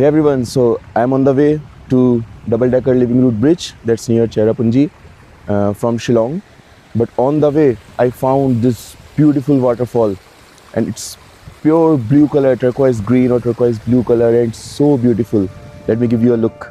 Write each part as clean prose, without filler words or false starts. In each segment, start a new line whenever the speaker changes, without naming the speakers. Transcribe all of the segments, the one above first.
Hey everyone, so I'm on the way to double-decker living root bridge that's near Cherrapunji from Shillong. But on the way, I found this beautiful waterfall, and it's pure blue color, turquoise green or turquoise blue color, and it's so beautiful. Let me give you a look.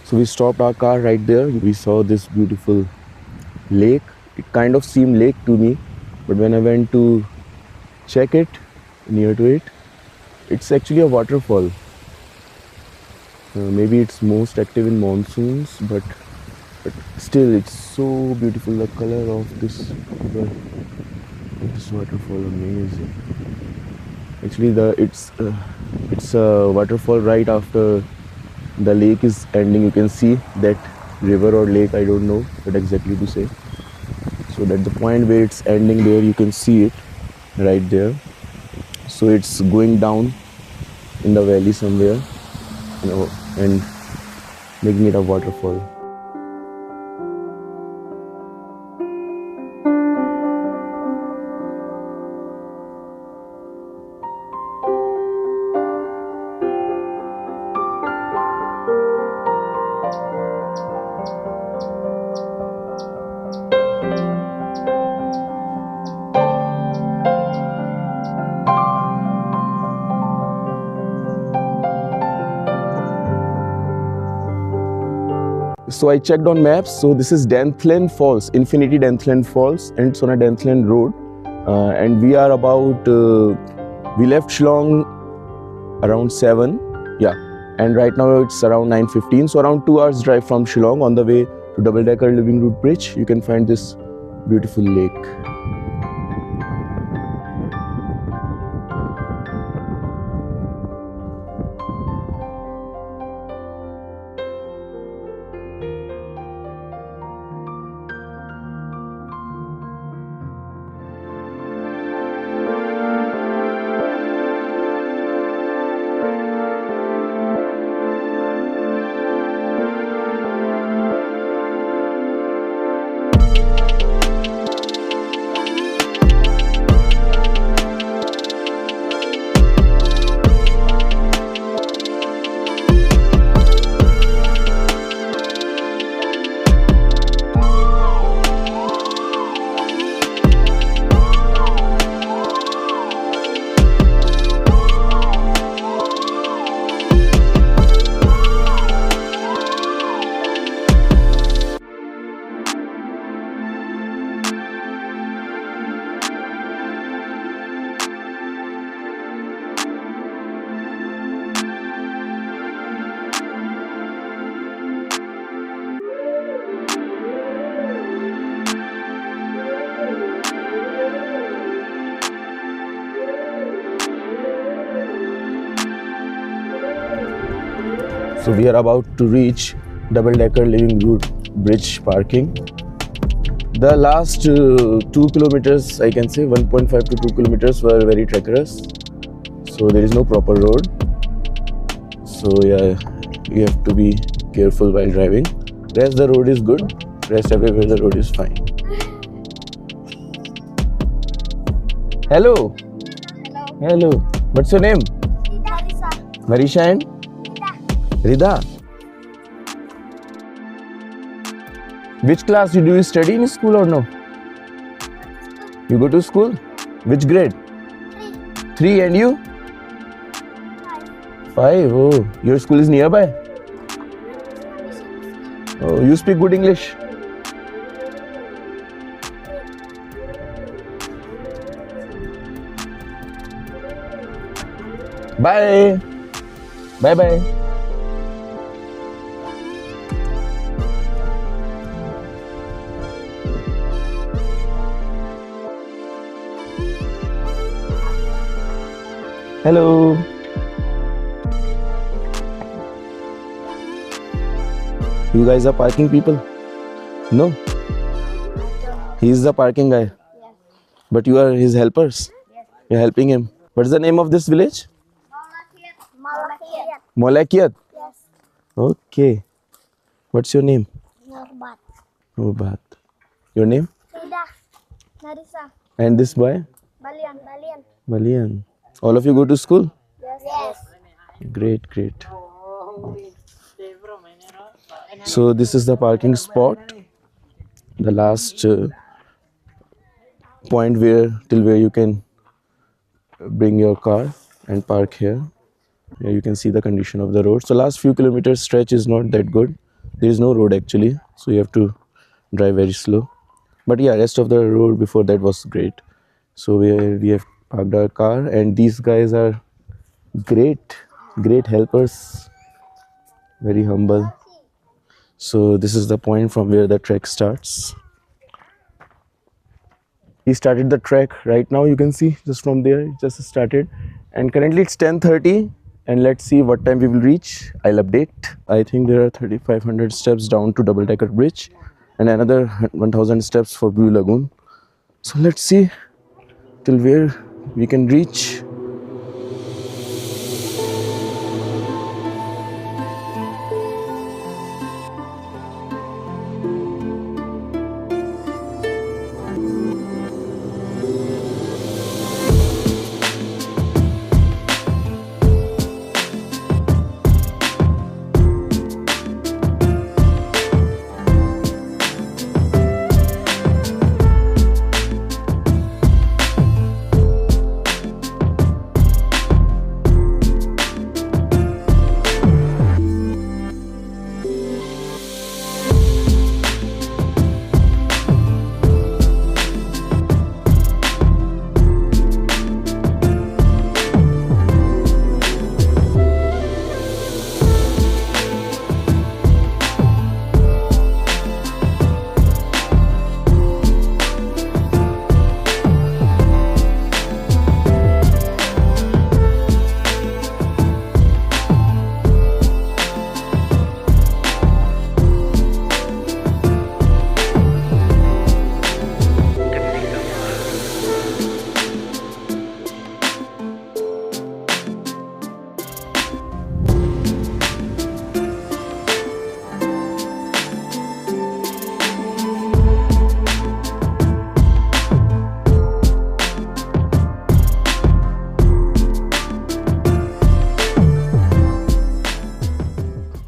So we stopped our car right there. We saw this beautiful lake. It kind of seemed lake to me, but when I went to check it, near to it, it's actually a waterfall. Maybe it's most active in monsoons, but still it's so beautiful. The color of this waterfall, amazing. Actually, it's a waterfall right after the lake is ending. You can see that river or lake, I don't know what exactly to say. So at the point where it's ending there, you can see it right there. So it's going down in the valley somewhere, and making it a waterfall. So I checked on maps. So this is Dainthlen Falls, Infinity Dainthlen Falls, and it's on a Dainthlen road. And we are about, we left Shillong around 7, yeah. And right now it's around 9:15. So around 2 hours drive from Shillong. On the way to double-decker living root bridge, you can find this beautiful lake. So we are about to reach double-decker living root bridge parking. The last 2 kilometers, I can say 1.5 to 2 kilometers, were very treacherous. So there is no proper road. So yeah, you have to be careful while driving. Rest the road is good. Rest everywhere the road is fine. Hello. Hello. What's your name? Marisha and? Rida. Which class do you study in school or no? You go to school? Which grade? 3. And you? 5. Oh, your school is nearby? Oh, you speak good English? Bye. Bye bye. Hello. You guys are parking people? No. He's the parking guy. But you are his helpers. You're helping him. What's the name of this village?
Wahlakiat.
Wahlakiat.
Yes.
Okay. What's your name?
Norbat.
Nongriat. Your name?
Frida. Narisa.
And this boy?
Balian. Balian.
Malian. All of you go to school?
Yes. Yes.
Great, great. So this is the parking spot. The last point where you can bring your car and park here. Here you can see the condition of the road. So last few kilometers stretch is not that good. There is no road actually, so you have to drive very slow. But yeah, rest of the road before that was great. So we have parked our car, and these guys are great helpers, very humble. So this is the point from where the trek starts. He started the trek right now, you can see just from there it just started, and currently it's 10:30, and let's see what time we will reach. I'll update. I think there are 3,500 steps down to double decker bridge and another 1,000 steps for Blue Lagoon. So let's see till where we can reach.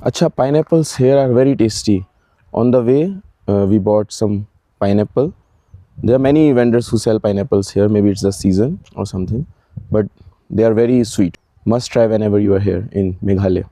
Acha, pineapples here are very tasty. On the way, we bought some pineapple. There are many vendors who sell pineapples here. Maybe it's the season or something, but they are very sweet. Must try whenever you are here in Meghalaya.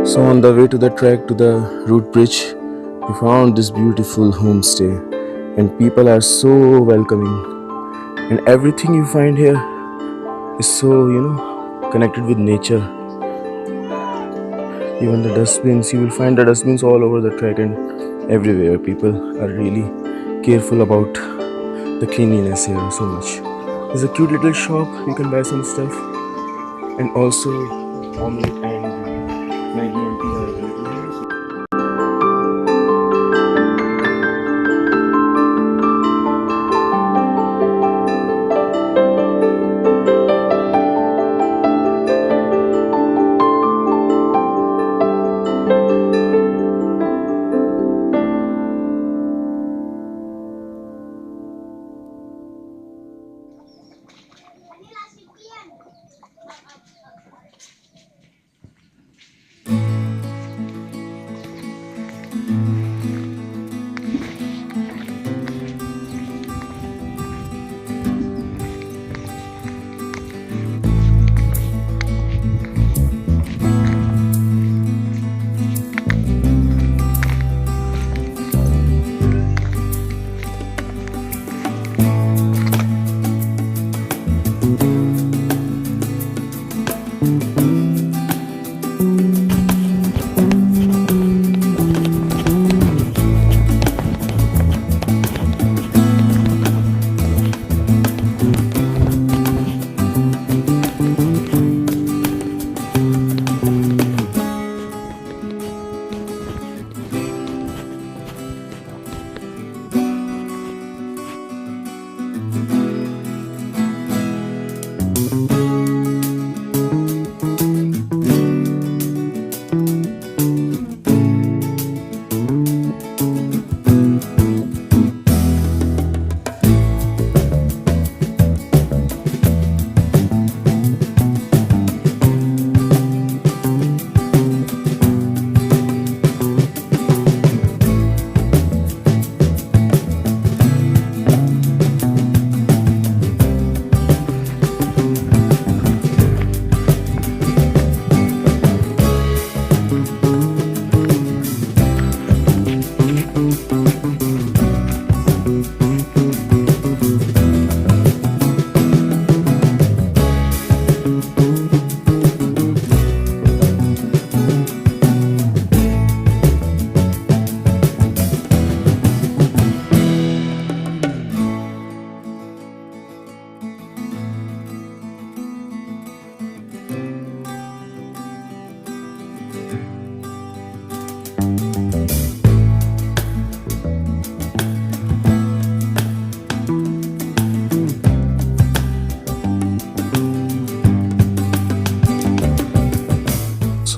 So on the way to the trek to the route bridge, we found this beautiful homestay, and people are so welcoming, and everything you find here is so connected with nature. Even the dustbins, you will find the dustbins all over the trek, and everywhere. People are really careful about the cleanliness here so much. There's a cute little shop. You can buy some stuff, and also omelette and Maggie and tea are available here. So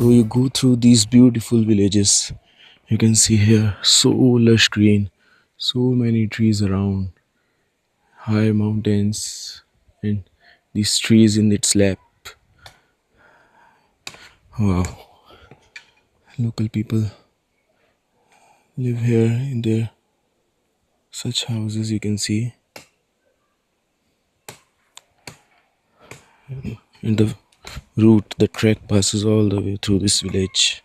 So you go through these beautiful villages. You can see here so lush green, so many trees around, high mountains, and these trees in its lap. Wow, local people live here in their such houses. You can see in the route, the track passes all the way through this village.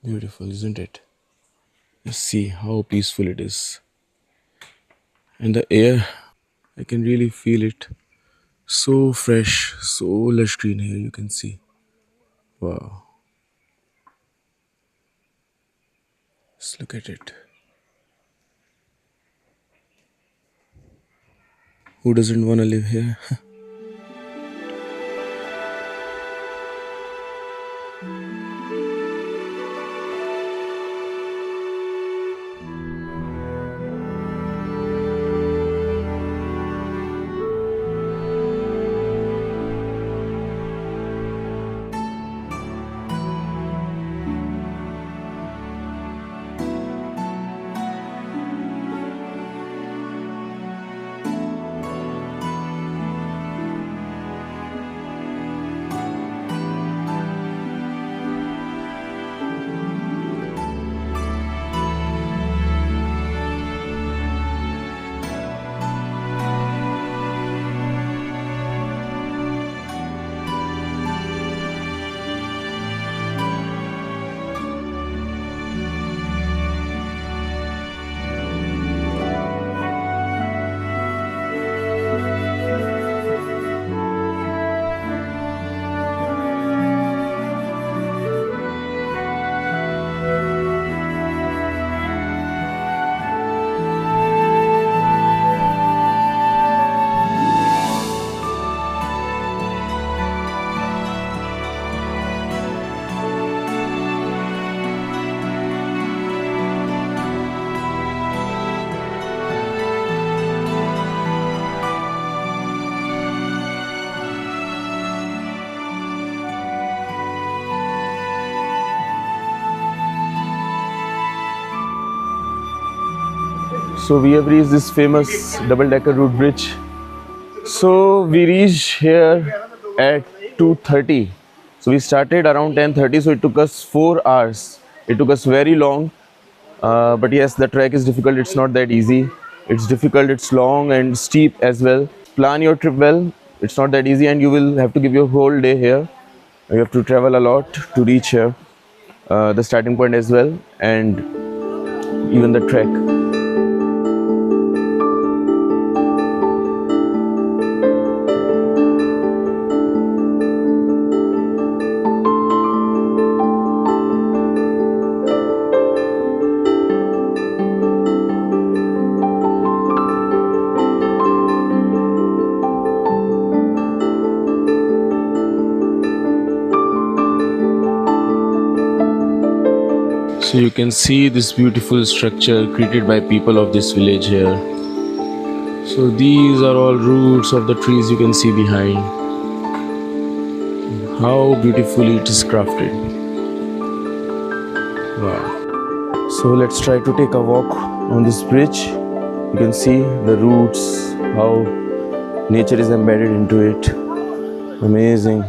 Beautiful, isn't it? Just see how peaceful it is. And the air, I can really feel it. So fresh, so lush green here, you can see. Wow. Just look at it. Who doesn't want to live here? So we have reached this famous double-decker route bridge. So we reached here at 2:30. So we started around 10:30. So it took us 4 hours. It took us very long. But yes, the trek is difficult. It's not that easy. It's difficult. It's long and steep as well. Plan your trip well. It's not that easy, and you will have to give your whole day here. You have to travel a lot to reach here, the starting point as well, and even the trek. So you can see this beautiful structure created by people of this village here. So these are all roots of the trees you can see behind. How beautifully it is crafted. Wow. So let's try to take a walk on this bridge. You can see the roots, how nature is embedded into it. Amazing.